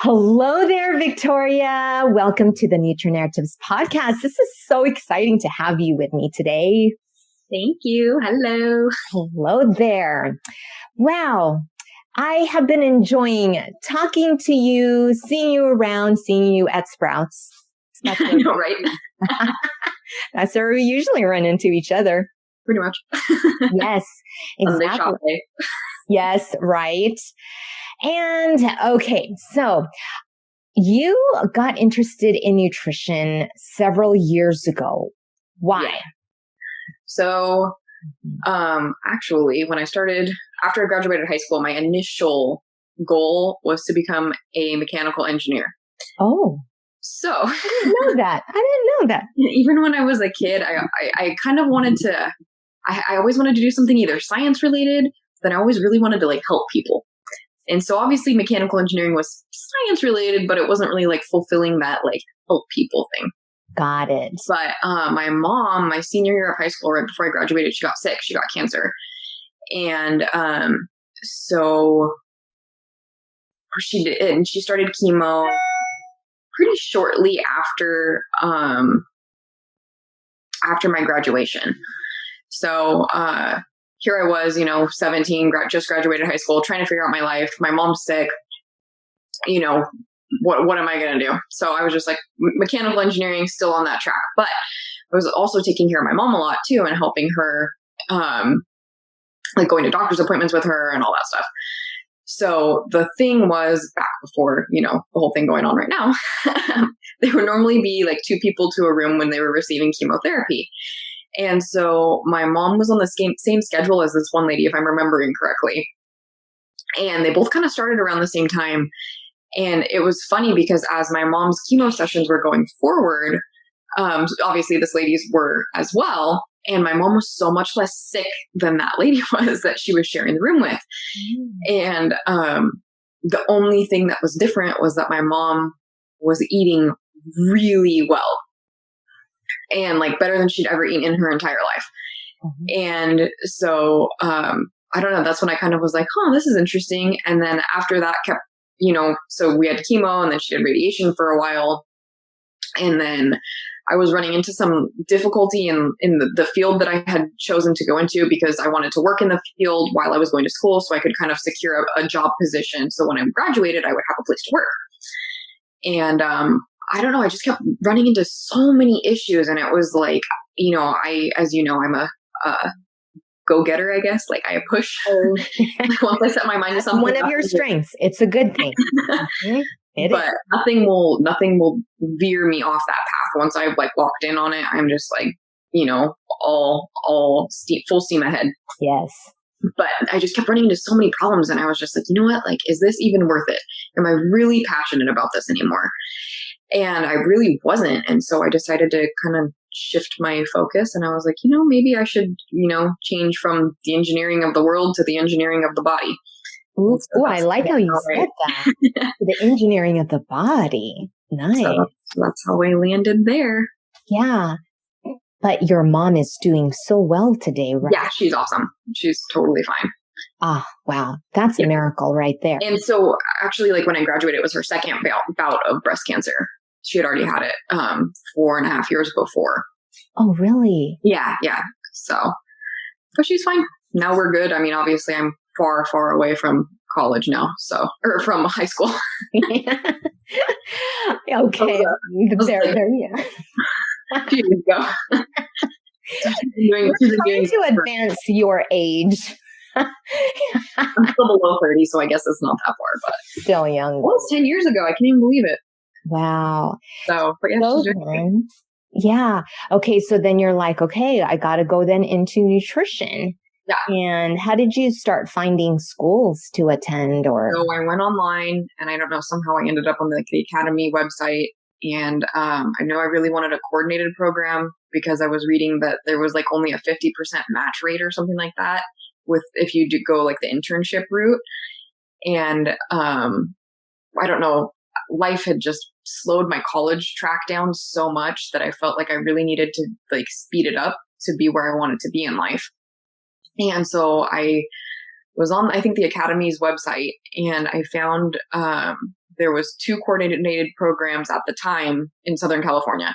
Hello there, Victoria. Welcome to the Nutra podcast. This is so exciting to have you with me today. Thank you. Hello. Hello there. Wow. I have been enjoying talking to you, seeing you around, seeing you at Sprouts. I know, right? That's where we usually run into each other. Pretty much. Yes, exactly. Yes, right. And okay, so you got interested in nutrition several years ago. Why? Yeah. So, actually, when I started, after I graduated high school, my initial goal was to become a mechanical engineer. Oh. So I didn't know that. Even when I was a kid, I kind of wanted to, I always wanted to do something either science related, but I always really wanted to like help people. And so obviously mechanical engineering was science related, but it wasn't really like fulfilling that like help people thing. Got it. But my mom, my senior year of high school, right before I graduated, she got sick. She got cancer. And so she did, and she started chemo pretty shortly after my graduation. So here I was, 17, just graduated high school, trying to figure out my life. My mom's sick. What am I going to do? So I was just like mechanical engineering, still on that track. But I was also taking care of my mom a lot too and helping her, like going to doctor's appointments with her and all that stuff. So the thing was back before, the whole thing going on right now, there would normally be like 2 people to a room when they were receiving chemotherapy. And so my mom was on the same schedule as this one lady, if I'm remembering correctly. And they both kind of started around the same time. And it was funny because as my mom's chemo sessions were going forward, obviously this lady's were as well. And my mom was so much less sick than that lady was that she was sharing the room with. And the only thing that was different was that my mom was eating really well and like better than she'd ever eaten in her entire life. Mm-hmm. And so I don't know, that's when I kind of was like, this is interesting. And then after that kept, so we had chemo and then she did radiation for a while. And then I was running into some difficulty in the field that I had chosen to go into because I wanted to work in the field while I was going to school so I could kind of secure a job position. So when I graduated, I would have a place to work. And I don't know, I just kept running into so many issues. And it was like, I'm a go-getter, I guess. Like I push. Once I set my mind to something. One of your strengths. It's a good thing. But nothing will veer me off that path. Once I've like walked in on it, I'm just like, all full steam ahead. Yes. But I just kept running into so many problems and I was just like, you know what? Like, is this even worth it? Am I really passionate about this anymore? And I really wasn't. And so I decided to kind of shift my focus. And I was like, maybe I should, change from the engineering of the world to the engineering of the body. Ooh, I like how you said that. The engineering of the body. Nice. So that's how I landed there. Yeah. But your mom is doing so well today, right? Yeah, she's awesome. She's totally fine. Ah, wow. That's a miracle right there. And so actually, like when I graduated, it was her second bout of breast cancer. She had already had it 4.5 years before. Oh, really? Yeah. So, but she's fine. Now we're good. I mean, obviously I'm far, far away from college now. So, or from high school. Okay. There, yeah. Here you go. We're trying to advance your age. I'm still below 30, so I guess it's not that far, but still young. Well, it's 10 years ago. I can't even believe it. Wow. So, but yeah, yeah. Okay. So then you're like, okay, I got to go then into nutrition. Yeah. And how did you start finding schools to attend? Or so I went online, and I don't know, somehow I ended up on the Academy website, and I know I really wanted a coordinated program because I was reading that there was like only a 50% match rate or something like that with if you do go like the internship route. And I don't know, life had just slowed my college track down so much that I felt like I really needed to like speed it up to be where I wanted to be in life. And so I was on, I think, the Academy's website, and I found there was 2 coordinated programs at the time in Southern California.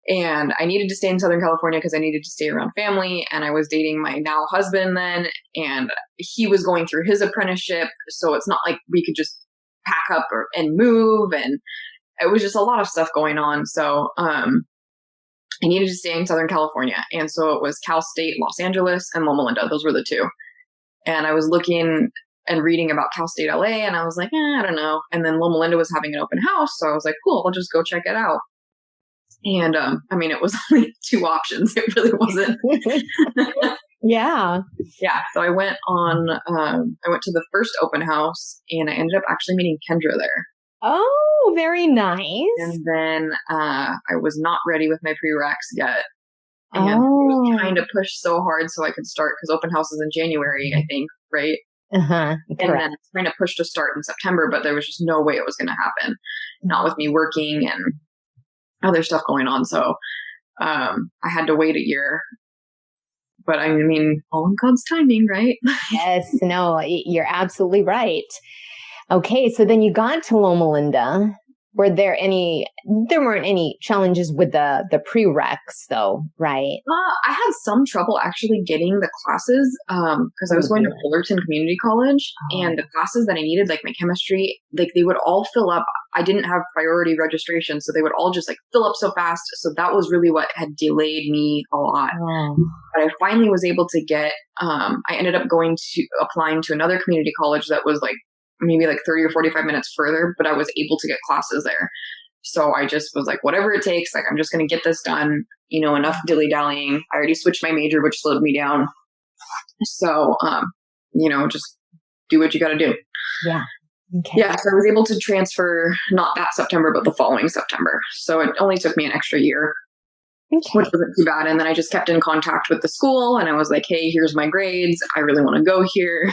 And I needed to stay in Southern California because I needed to stay around family. And I was dating my now husband then, and he was going through his apprenticeship. So it's not like we could just pack up and move. And it was just a lot of stuff going on. So I needed to stay in Southern California. And so it was Cal State, Los Angeles, and Loma Linda. Those were the 2. And I was looking and reading about Cal State LA, and I was like, I don't know. And then Loma Linda was having an open house. So I was like, cool, I'll just go check it out. And it was only 2 options. It really wasn't. Yeah. Yeah. So I went to the first open house, and I ended up actually meeting Kendra there. Oh, very nice. And then I was not ready with my prereqs yet. And I was trying to push so hard so I could start, because open house is in January, I think, right? Uh-huh. And then trying to push to start in September, but there was just no way it was going to happen. Not with me working and other stuff going on. So I had to wait a year. But I mean, all in God's timing, right? Yes, no, you're absolutely right. Okay, so then you got to Loma Linda. There weren't any challenges with the prereqs though, right? I had some trouble actually getting the classes because I was going to Fullerton Community College, and the classes that I needed, like my chemistry, like they would all fill up. I didn't have priority registration, so they would all just like fill up so fast. So that was really what had delayed me a lot. But I finally was able to get, I ended up applying to another community college that was like maybe like 30 or 45 minutes further, but I was able to get classes there. So I just was like, whatever it takes, like, I'm just going to get this done, enough dilly-dallying. I already switched my major, which slowed me down. So, just do what you got to do. Yeah. Okay. Yeah. So I was able to transfer not that September, but the following September. So it only took me an extra year, which wasn't too bad. And then I just kept in contact with the school, and I was like, hey, here's my grades. I really want to go here.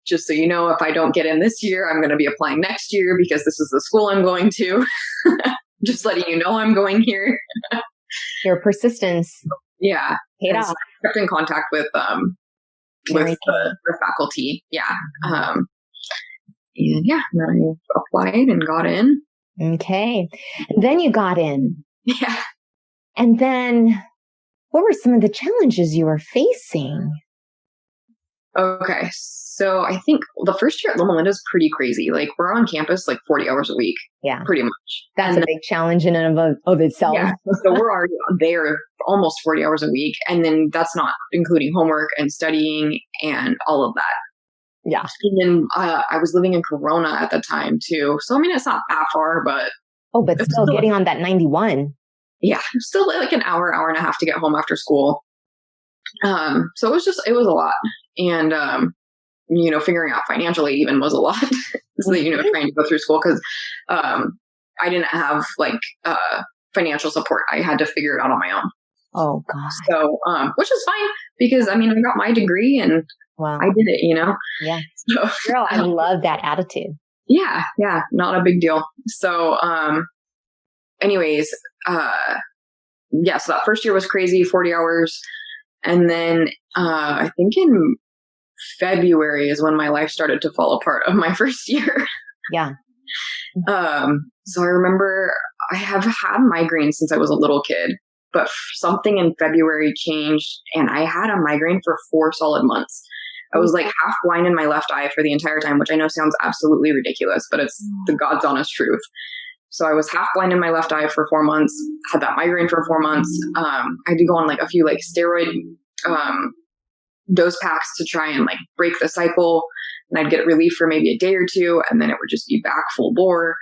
Just so you know, if I don't get in this year, I'm going to be applying next year because this is the school I'm going to. Just letting you know I'm going here. Your persistence. Yeah. Paid off. So I kept in contact with the faculty. Yeah. And yeah, then I applied and got in. Okay. Then you got in. Yeah. And then what were some of the challenges you were facing? Okay. So I think the first year at Loma Linda is pretty crazy. Like, we're on campus like 40 hours a week. Yeah. Pretty much. That's a big challenge in and of itself. Yeah. So we're already there almost 40 hours a week. And then that's not including homework and studying and all of that. Yeah. And then I was living in Corona at the time too. So, I mean, it's not that far, but. Oh, but still getting on that 91. Yeah. Still like an hour and a half to get home after school. So it was a lot. And, figuring out financially even was a lot. So, trying to go through school because, I didn't have financial support. I had to figure it out on my own. Oh gosh. So, which is fine because I got my degree and I did it, Yeah. So, girl, I love that attitude. Yeah. Yeah. Not a big deal. So, anyways, so that first year was crazy, 40 hours. And then, I think in February is when my life started to fall apart of my first year. Yeah. So I remember I have had migraines since I was a little kid, but something in February changed and I had a migraine for 4 solid months. I was like half blind in my left eye for the entire time, which I know sounds absolutely ridiculous, but it's the God's honest truth. So I was half blind in my left eye for 4 months, had that migraine for 4 months. I had to go on a few steroid, dose packs to try and break the cycle, and I'd get relief for maybe a day or two, and then it would just be back full bore,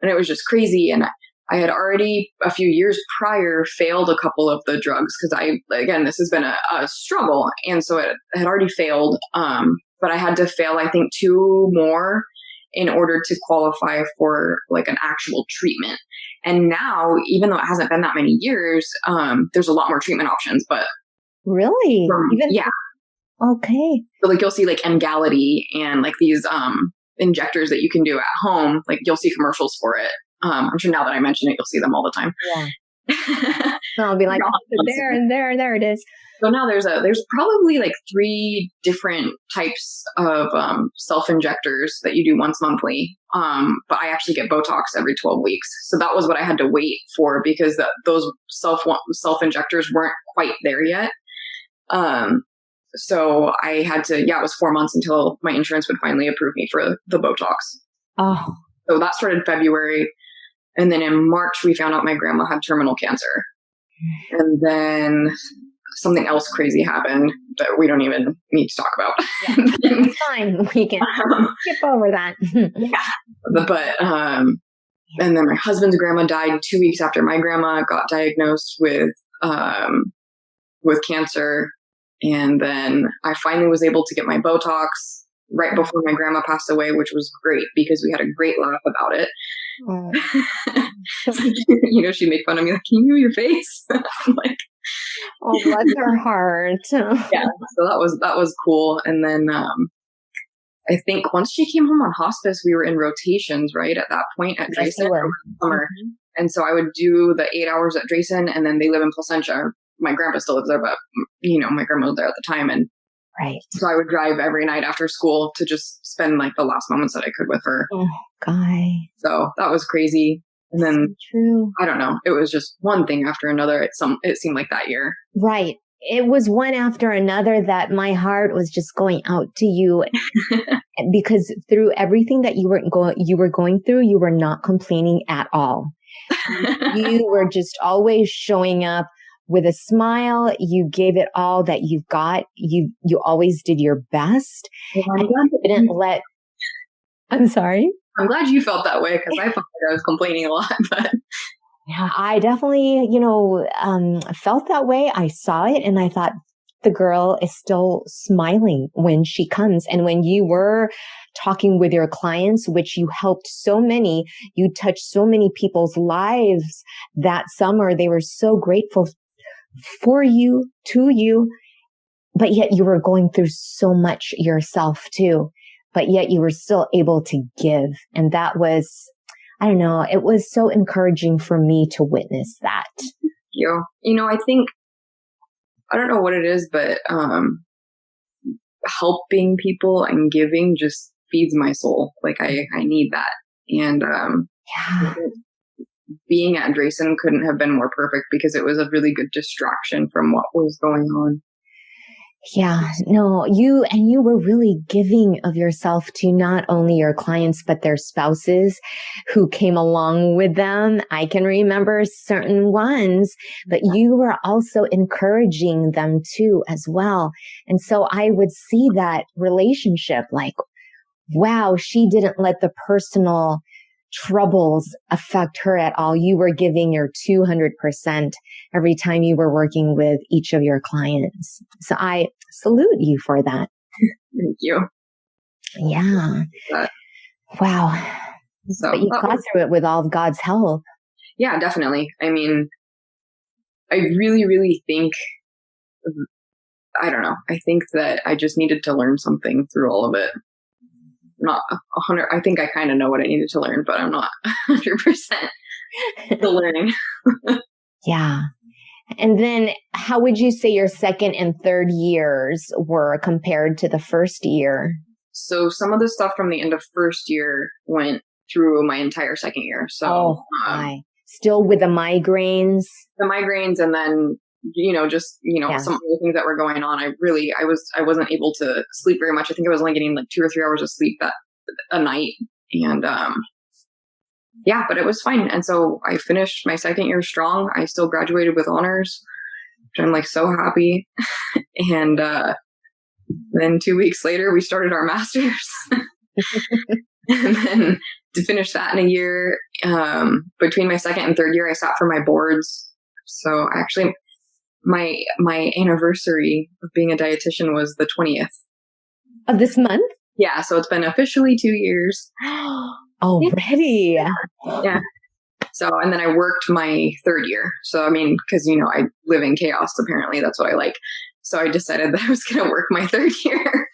and it was just crazy. And I had already a few years prior failed a couple of the drugs because this has been a struggle, and so it had already failed. But I had to fail, I think, 2 more in order to qualify for an actual treatment. And now, even though it hasn't been that many years, there's a lot more treatment options. But really, yeah. Okay. So you'll see Emgality and these injectors that you can do at home. You'll see commercials for it. I'm sure now that I mention it, you'll see them all the time. Yeah. So I'll be like, there it is. So now there's probably like 3 different types of self-injectors that you do once monthly. But I actually get Botox every 12 weeks. So that was what I had to wait for because those self-injectors weren't quite there yet. So I had to, it was 4 months until my insurance would finally approve me for the Botox. Oh. So that started February. And then in March, we found out my grandma had terminal cancer. And then something else crazy happened that we don't even need to talk about. Yeah, it's fine. We can skip over that. And then my husband's grandma died 2 weeks after my grandma got diagnosed with cancer. And then I finally was able to get my Botox right before my grandma passed away, which was great because we had a great laugh about it. She'd make fun of me like, can you move your face? I'm like, oh, bless her heart. Yeah, so that was cool. And then I think once she came home on hospice, we were in rotations, right? At that point at Drayson over the summer. Mm-hmm. And so I would do the 8 hours at Drayson, and then they live in Placentia. My grandpa still lives there, but my grandma was there at the time. And right. So I would drive every night after school to just spend like the last moments that I could with her. Oh, Guy. So that was crazy. And then, true. I don't know, it was just one thing after another. It seemed like that year. Right. It was one after another that my heart was just going out to you because through everything that you were going through, you were not complaining at all. You were just always showing up with a smile. You gave it all that you've got. You always did your best. I'm sorry. I'm glad you felt that way because I felt like I was complaining a lot, but yeah, I definitely, felt that way. I saw it and I thought the girl is still smiling when she comes. And when you were talking with your clients, which you helped so many, you touched so many people's lives that summer. They were so grateful for you, to you, but yet you were going through so much yourself too. But yet you were still able to give. And that was, I don't know, it was so encouraging for me to witness that. I think, I don't know what it is, but helping people and giving just feeds my soul. Like I need that. And being at Drayson couldn't have been more perfect because it was a really good distraction from what was going on. Yeah, no, you were really giving of yourself to not only your clients, but their spouses who came along with them. I can remember certain ones, but you were also encouraging them too as well. And so I would see that relationship like, wow, she didn't let the personal troubles affect her at all. You were giving your 200% every time you were working with each of your clients. So I salute you for that. Thank you. Yeah. Wow. So, but you got through it with all of God's help. Yeah, definitely. I mean, I really, really think, I don't know. I think that I just needed to learn something through all of it. Not 100. I think I kind of know what I needed to learn, but I'm not 100% still learning. Yeah. And then how would you say your second and third years were compared to the first year? So some of the stuff from the end of first year went through my entire second year. So still with the migraines? The migraines and then some of the things that were going on. I wasn't able to sleep very much. I think I was only getting like 2 or 3 hours of sleep a night. And, but it was fine. And so I finished my second year strong. I still graduated with honors, which I'm like so happy. And, then 2 weeks later, we started our master's. And then to finish that in a year, between my second and third year, I sat for my boards. So actually, my anniversary of being a dietitian was the 20th of this month. Yeah, so it's been officially 2 years already. Yeah. So and then I worked my third year. So I mean, because I live in chaos. Apparently, that's what I like. So I decided that I was going to work my third year.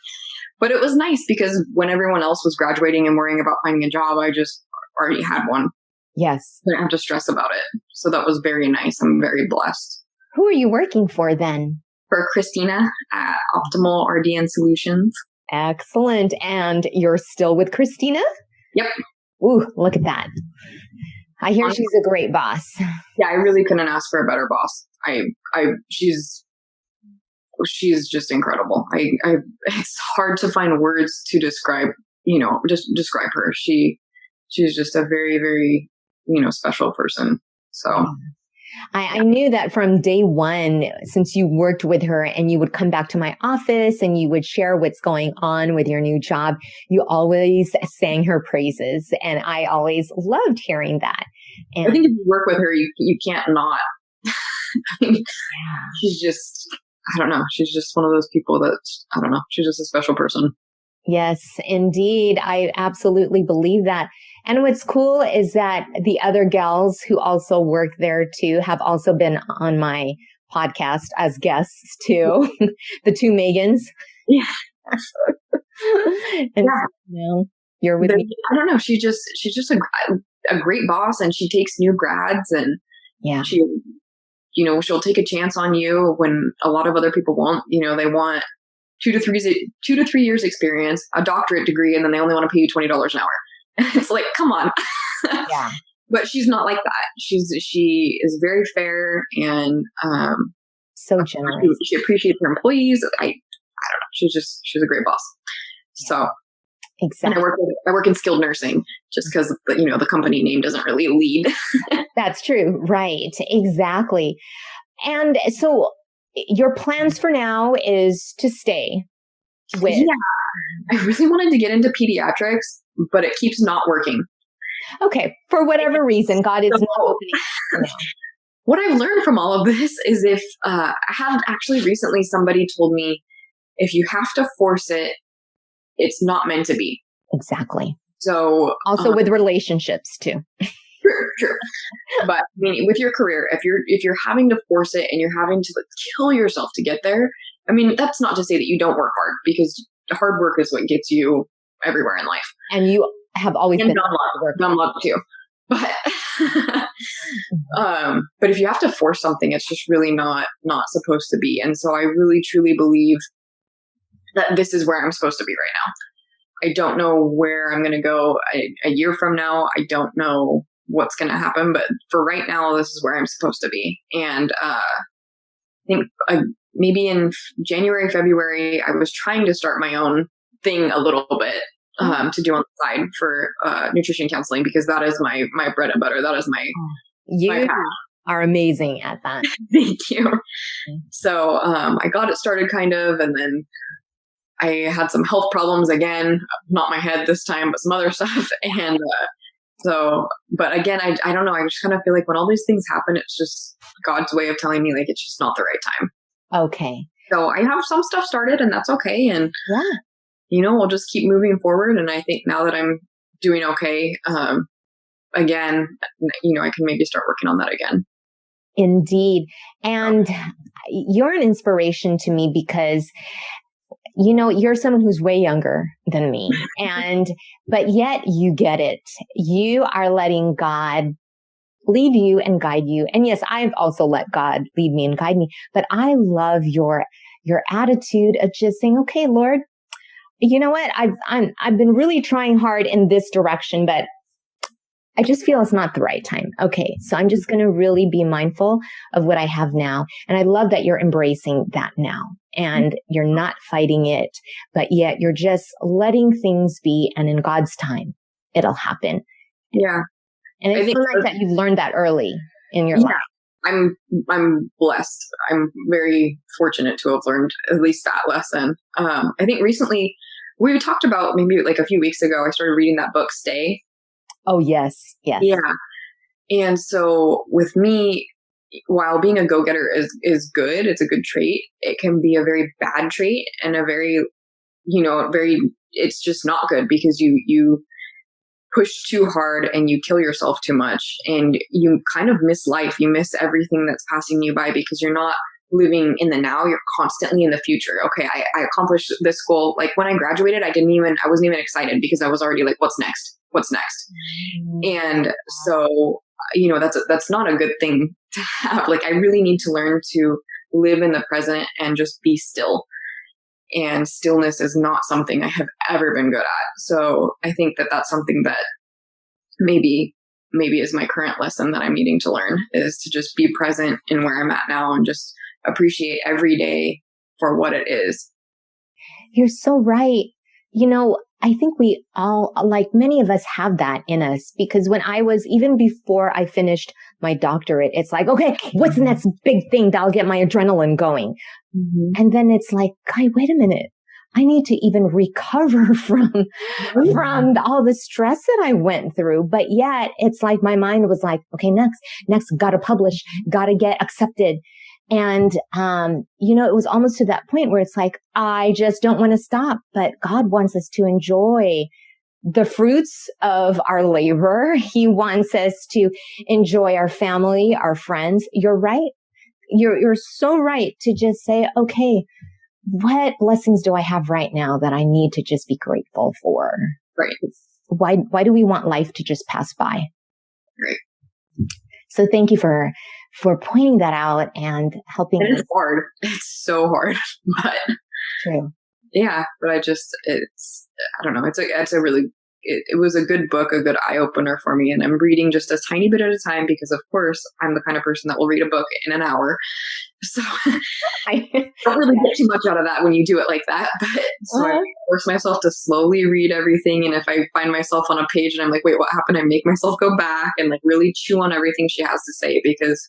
But it was nice because when everyone else was graduating and worrying about finding a job, I just already had one. Yes. I didn't have to stress about it. So that was very nice. I'm very blessed. Who are you working for then? For Christina at Optimal RDN Solutions. Excellent. And you're still with Christina? Yep. Ooh, look at that. I hear she's a great boss. Yeah, I really couldn't ask for a better boss. She's just incredible. It's hard to find words to describe, just describe her. She's just a very, very, special person. So I knew that from day one, since you worked with her and you would come back to my office and you would share what's going on with your new job, you always sang her praises. And I always loved hearing that. And I think if you work with her, you can't not. She's just, I don't know. She's just one of those people that, I don't know. She's just a special person. Yes, indeed. I absolutely believe that. And what's cool is that the other gals who also work there too have also been on my podcast as guests too. The two Megans. Yeah. And you're with me. I don't know. She's just a great boss, and she takes new grads, and she'll take a chance on you when a lot of other people won't. They want 2 to 3 years experience, a doctorate degree, and then they only want to pay you $20 an hour. It's like, come on. Yeah. But she's not like that. She is very fair and so generous. She appreciates her employees. I don't know. She's a great boss. So exactly. And I work in skilled nursing just because the company name doesn't really lead. That's true. Right. Exactly. And so your plans for now is to stay with. Yeah. I really wanted to get into pediatrics, but it keeps not working. Okay. For whatever reason, God is not opening. What I've learned from all of this is I had actually recently somebody told me, if you have to force it, it's not meant to be. Exactly. So also with relationships too. Sure. But with your career, if you're having to force it and you're having to kill yourself to get there, that's not to say that you don't work hard, because hard work is what gets you everywhere in life. And you have always been dumb luck too. But but if you have to force something, it's just really not supposed to be. And so I really truly believe that this is where I'm supposed to be right now. I don't know where I'm going to go a year from now. I don't know what's going to happen, but for right now, this is where I'm supposed to be. And I think maybe in January, February, I was trying to start my own thing a little bit to do on the side for nutrition counseling, because that is my bread and butter. That is my you are amazing at that. Thank you. So I got it started kind of, and then I had some health problems again, not my head this time, but some other stuff. And but again, I don't know. I just kind of feel like when all these things happen, it's just God's way of telling me it's just not the right time. Okay. So I have some stuff started, and that's okay. And we'll just keep moving forward. And I think now that I'm doing okay, again, I can maybe start working on that again. Indeed. And you're an inspiration to me because you're someone who's way younger than me, but yet you get it. You are letting God lead you and guide you. And yes, I've also let God lead me and guide me, but I love your attitude of just saying, okay, Lord, you know what? I've been really trying hard in this direction, but I just feel it's not the right time. Okay. So I'm just going to really be mindful of what I have now. And I love that you're embracing that now and you're not fighting it, but yet you're just letting things be. And in God's time, it'll happen. Yeah. And it's so nice that you've learned that early in your life. I'm blessed. I'm very fortunate to have learned at least that lesson. I think recently we talked about maybe a few weeks ago, I started reading that book, Stay. Oh, yes. Yes. Yeah. And so with me, while being a go-getter is good, it's a good trait, it can be a very bad trait and a very, it's just not good because you push too hard and you kill yourself too much and you kind of miss life. You miss everything that's passing you by because you're not living in the now. You're constantly in the future. Okay. I accomplished this goal. When I graduated, I wasn't even excited because I was already what's next? what's next. And so, you know, that's not a good thing to have. Like, I really need to learn to live in the present and just be still. And stillness is not something I have ever been good at. So I think that that's something that maybe is my current lesson that I'm needing to learn, is to just be present in where I'm at now and just appreciate every day for what it is. You're so right. You know, I think we all, like many of us, have that in us, because even before I finished my doctorate, it's like, okay, what's the next big thing that'll get my adrenaline going? Mm-hmm. And then it's like, God, wait a minute. I need to even recover from all the stress that I went through. But yet it's like my mind was like, okay, next, gotta publish, gotta get accepted. And, you know, it was almost to that point where it's like, I just don't want to stop, but God wants us to enjoy the fruits of our labor. He wants us to enjoy our family, our friends. You're right. You're so right to just say, okay, what blessings do I have right now that I need to just be grateful for? Right. Why do we want life to just pass by? Right. So thank you for pointing that out and helping. It's hard. It's so hard, but true. Yeah, but I don't know. It was a good book, a good eye opener for me. And I'm reading just a tiny bit at a time because, of course, I'm the kind of person that will read a book in an hour. So I don't really get too much out of that when you do it like that. But so I force myself to slowly read everything. And if I find myself on a page and I'm like, wait, what happened? I make myself go back and like really chew on everything she has to say, because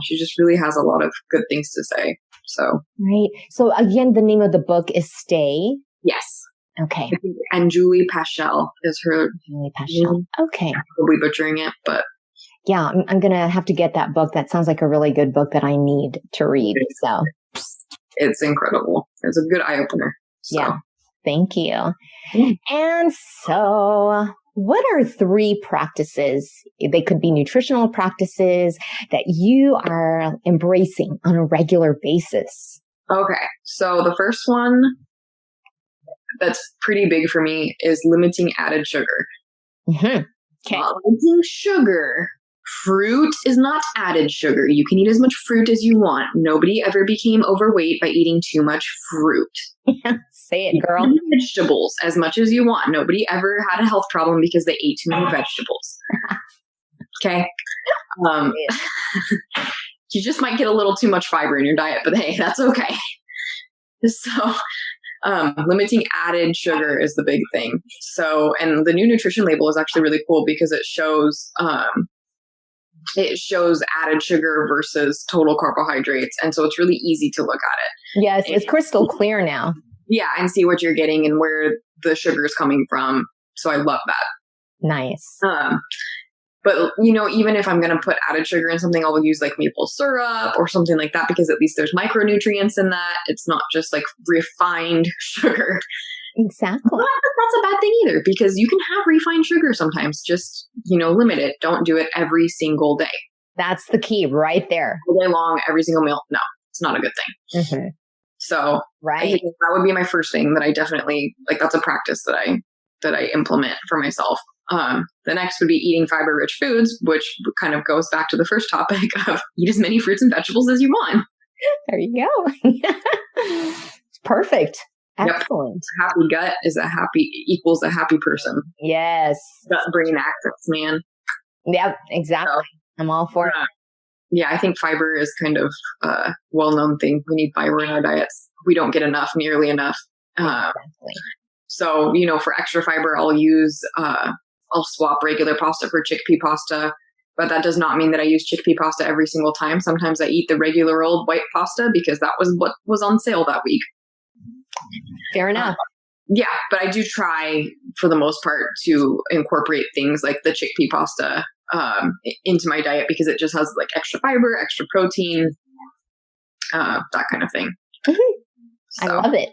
she just really has a lot of good things to say. So, right. So again, the name of the book is Stay. Yes. Okay. And Julie Paschal is her. Julie Paschal. Okay. I'm probably butchering it, but. Yeah, I'm going to have to get that book. That sounds like a really good book that I need to read. So it's incredible. It's a good eye opener. So. Yeah. Thank you. And so what are 3 practices? They could be nutritional practices that you are embracing on a regular basis. Okay. So the first one that's pretty big for me is limiting added sugar. Mm-hmm. Okay. Limiting sugar. Fruit is not added sugar. You can eat as much fruit as you want. Nobody ever became overweight by eating too much fruit. Say it, girl. You can eat vegetables as much as you want. Nobody ever had a health problem because they ate too many vegetables. Okay. You just might get a little too much fiber in your diet, but hey, that's okay. So, limiting added sugar is the big thing. So, and the new nutrition label is actually really cool because it shows added sugar versus total carbohydrates. And so it's really easy to look at it. Yes, it's crystal clear now. Yeah, and see what you're getting and where the sugar is coming from. So I love that. Nice. But, you know, even if I'm going to put added sugar in something, I'll use like maple syrup or something like that, because at least there's micronutrients in that. It's not just like refined sugar. Exactly. But that's a bad thing either, because you can have refined sugar sometimes. Just, you know, limit it. Don't do it every single day. That's the key right there. All day long, every single meal. No, it's not a good thing. Mm-hmm. So right. I think that would be my first thing that I definitely, like, that's a practice that I implement for myself. The next would be eating fiber-rich foods, which kind of goes back to the first topic of eat as many fruits and vegetables as you want. There you go. It's perfect. Excellent. Yep. Happy gut equals a happy person. Yes. Gut brain axis, man. Yep, exactly. So, I'm all for it. Yeah, I think fiber is kind of a well-known thing. We need fiber in our diets. We don't get nearly enough. Exactly. So, you know, for extra fiber, I'll swap regular pasta for chickpea pasta. But that does not mean that I use chickpea pasta every single time. Sometimes I eat the regular old white pasta because that was what was on sale that week. Fair enough. Yeah, but I do try for the most part to incorporate things like the chickpea pasta into my diet because it just has like extra fiber, extra protein, that kind of thing. Mm-hmm. So, I love it.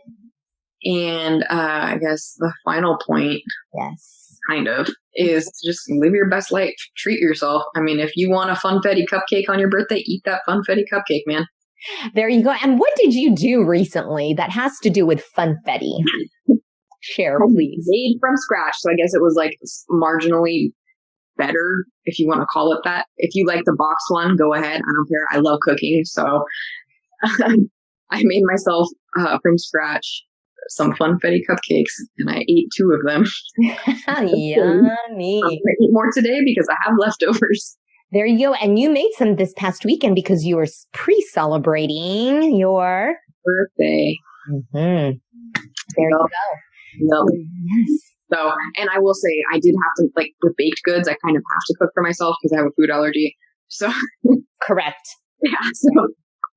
And I guess the final point, yes, kind of, is just live your best life. Treat yourself. I mean, if you want a funfetti cupcake on your birthday, eat that funfetti cupcake, man. There you go. And what did you do recently that has to do with funfetti? Share, please. Made from scratch. So I guess it was like marginally better, if you want to call it that. If you like the box one, go ahead. I don't care. I love cooking. So I made myself from scratch some funfetti cupcakes, and I ate 2 of them. Yummy. I'm going to eat more today because I have leftovers. There you go. And you made some this past weekend because you were pre-celebrating your birthday. Mm-hmm. There you go. Yep. Yes. So, and I will say, I did have to, like, with baked goods, I kind of have to cook for myself because I have a food allergy. So, correct. Yeah. So,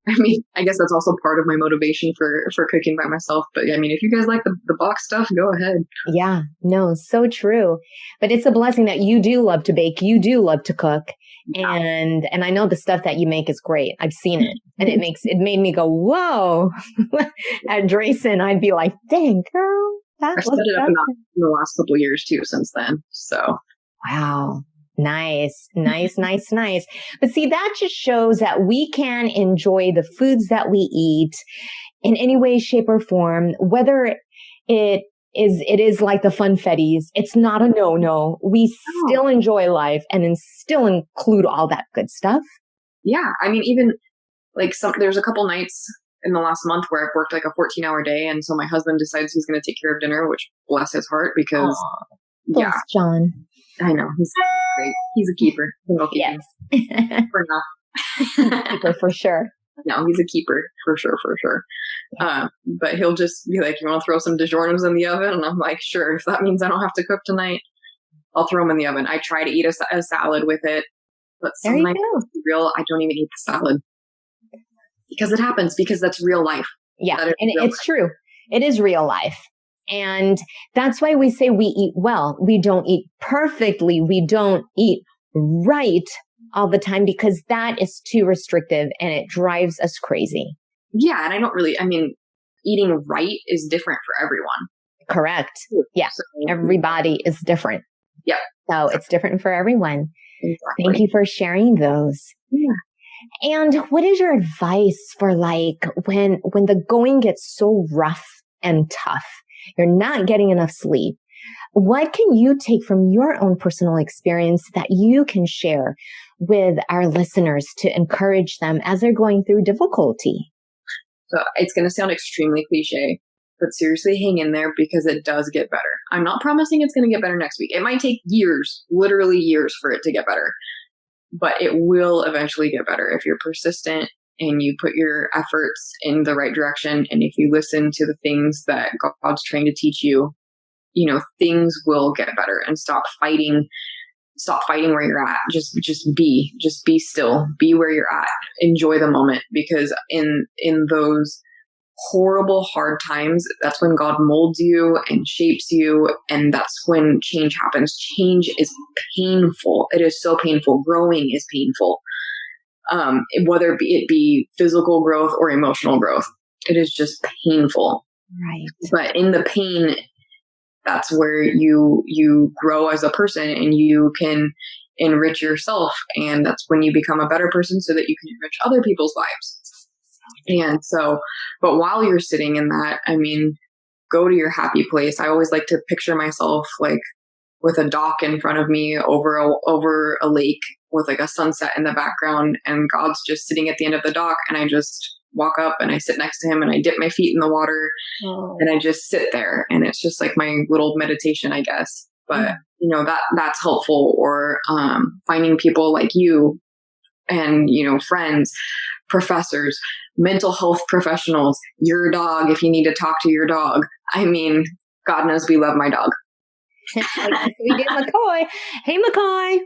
I mean, I guess that's also part of my motivation for cooking by myself. But I mean, if you guys like the box stuff, go ahead. Yeah, no, so true. But it's a blessing that you do love to bake. You do love to cook. Yeah. And I know the stuff that you make is great. I've seen it, and it made me go, whoa. At Drayson, I'd be like, dang, girl. I've set it up in the last couple of years too since then. So. Wow. Nice. But see, that just shows that we can enjoy the foods that we eat in any way, shape, or form, whether it is like the funfettis. It's not a no. We still enjoy life and still include all that good stuff. Yeah. I mean, even like there's a couple nights in the last month where I've worked like a 14-hour day. And so my husband decides he's going to take care of dinner, which bless his heart because thanks, John. I know. He's great. He's a keeper. Yes. For now. Keeper for sure. No, he's a keeper for sure. But he'll just be like, you want to throw some DiGiorno's in the oven? And I'm like, sure. If that means I don't have to cook tonight, I'll throw them in the oven. I try to eat a salad with it. But some nights I don't even eat the salad. Because it happens. Because that's real life. Yeah. And it's true. It is real life. And that's why we say we eat well. We don't eat perfectly. We don't eat right all the time because that is too restrictive and it drives us crazy. Yeah. And eating right is different for everyone. Correct. Yeah. So, everybody is different. Yeah. So it's different for everyone. Exactly. Thank you for sharing those. Yeah. And what is your advice for like when the going gets so rough and tough? You're not getting enough sleep. What can you take from your own personal experience that you can share with our listeners to encourage them as they're going through difficulty? So it's going to sound extremely cliche, but seriously, hang in there because it does get better. I'm not promising it's going to get better next week. It might take years, literally years for it to get better, but it will eventually get better if you're persistent and you put your efforts in the right direction. And if you listen to the things that God's trying to teach you, things will get better and stop fighting where you're at. Just be still, be where you're at, enjoy the moment, because in those horrible, hard times, that's when God molds you and shapes you. And that's when change happens. Change is painful. It is so painful. Growing is painful. Whether it be physical growth or emotional growth, it is just painful. Right. But in the pain, that's where you grow as a person and you can enrich yourself. And that's when you become a better person so that you can enrich other people's lives. And so, but while you're sitting in that, go to your happy place. I always like to picture myself like with a dock in front of me over a lake with like a sunset in the background, and God's just sitting at the end of the dock, and I just walk up and I sit next to him and I dip my feet in the water and I just sit there, and it's just like my little meditation, I guess. But that's helpful. Or finding people like you and friends, professors, mental health professionals, your dog if you need to talk to your dog. God knows we love my dog. We did McCoy. Hey, McCoy.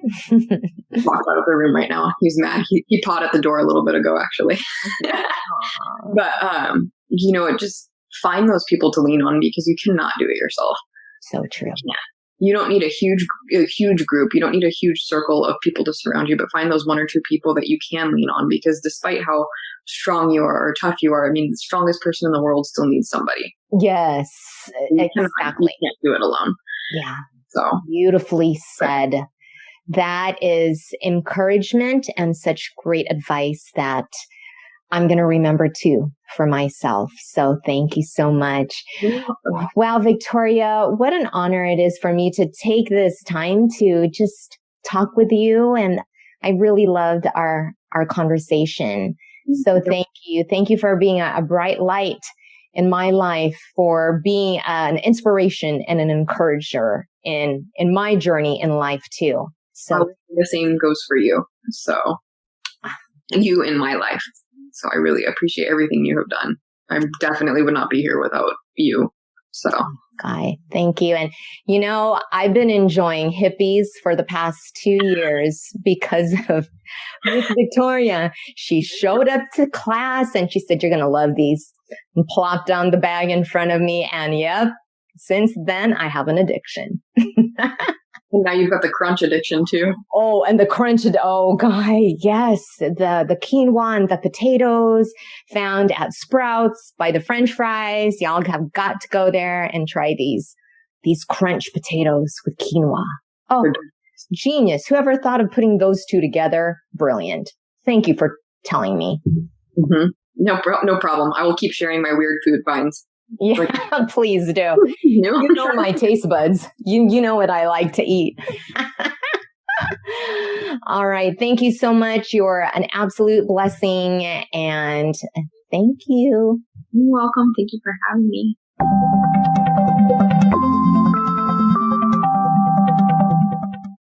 Walked out of the room right now. He's mad. He pawed at the door a little bit ago, actually. But, just find those people to lean on because you cannot do it yourself. So true. Yeah. You don't need a huge group. You don't need a huge circle of people to surround you, but find those 1 or 2 people that you can lean on, because despite how strong you are or tough you are, the strongest person in the world still needs somebody. Yes, exactly. You can't do it alone. Yeah. So beautifully said. That is encouragement and such great advice that I'm going to remember too for myself. So thank you so much. Wow, Victoria, what an honor it is for me to take this time to just talk with you. And I really loved our conversation. So thank you. Thank you for being a bright light in my life, for being an inspiration and an encourager in my journey in life too. So the same goes for you. So you in my life. So I really appreciate everything you have done. I definitely would not be here without you. So Guy, thank you. And I've been enjoying hippies for the past 2 years because of Miss Victoria. She showed up to class and she said, "You're going to love these," and plopped down the bag in front of me. And yep, since then I have an addiction. And now you've got the crunch addiction too. Oh, and the crunch. Oh, Guy, yes. The quinoa and the potatoes found at Sprouts by the French fries. Y'all have got to go there and try these crunch potatoes with quinoa. Oh, genius. Whoever thought of putting those two together? Brilliant. Thank you for telling me. Mm-hmm. No problem. I will keep sharing my weird food finds. Yeah, please do. You know my taste buds. You know what I like to eat. All right. Thank you so much. You're an absolute blessing. And thank you. You're welcome. Thank you for having me.